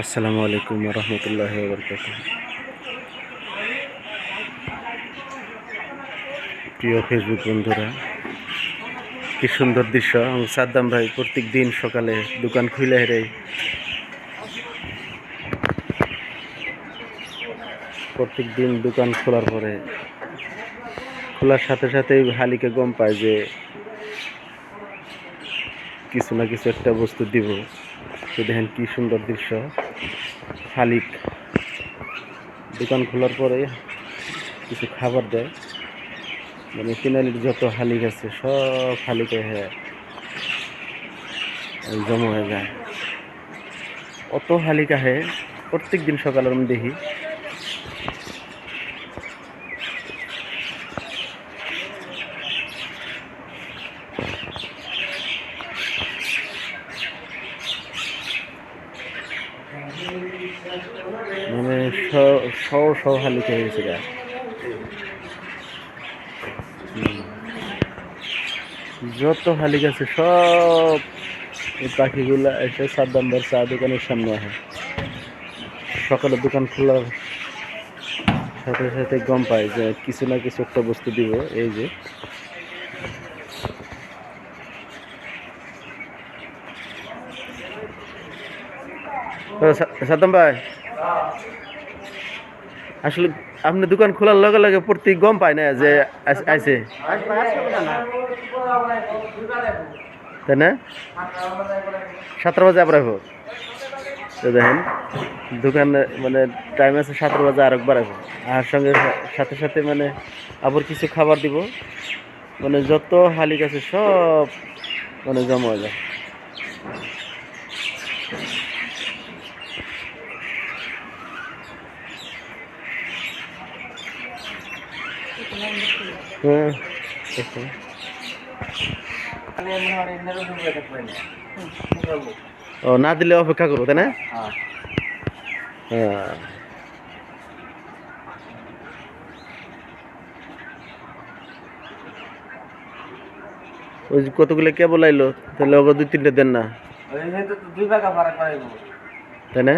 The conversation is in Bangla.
আসসালামু আলাইকুম রহমতুল্লাহ বরকাত। প্রিয় ফেসবুক বন্ধুরা, কি সুন্দর দৃশ্য। সাদ্দাম ভাই প্রত্যেক দিন সকালে দোকান খুলে হেরে প্রত্যেক দিন দোকান খোলার পরে খোলার সাথে সাথেই হালিকে গম পায় যে কিছু না কিছু একটা বস্তু দিব। তো দেখেন কি সুন্দর দৃশ্য। হালিক দোকান খোলার পরে কিছু খাবার দেয়, মানে ফিনালির যত হালিক আছে সব হালিকে জমা হয়ে যায়। অত হালিক আহে প্রত্যেক দিন সকালে আমি দেখি। মানে শ হালিক হয়ে গেছে গা। যত হালিক আছে সব এই পাখিগুলা এসে সাদ্দাম ভাইয়ের চা দোকানের সামনে আসে। সকালে দোকান খোলার সাথে সাথে গম পায় যে কিছু না কিছু একটা বস্তু দিব। এই যে সাদ্দাম ভাই, আসলে আপনি দোকান খোলার লগে লগে প্রতি গম পায় না যে আইছে, তাই না? 7টা বাজে আবার আসবো। তো দেখেন দোকান মানে টাইম আছে 7টা বাজে আর একবার আসবো। আর সঙ্গে সাথে সাথে মানে আবার কিছু খাবার দিব। মানে যত হালিক আছে সব মানে জমা হয়ে যায়। হ্যাঁ, ও না দিলে অপেক্ষা করবো, তাই না? হ্যাঁ, ওই যে কতগুলো কেবল আইলো, তাহলে ওকে 2-3টা দেন না, তাই না?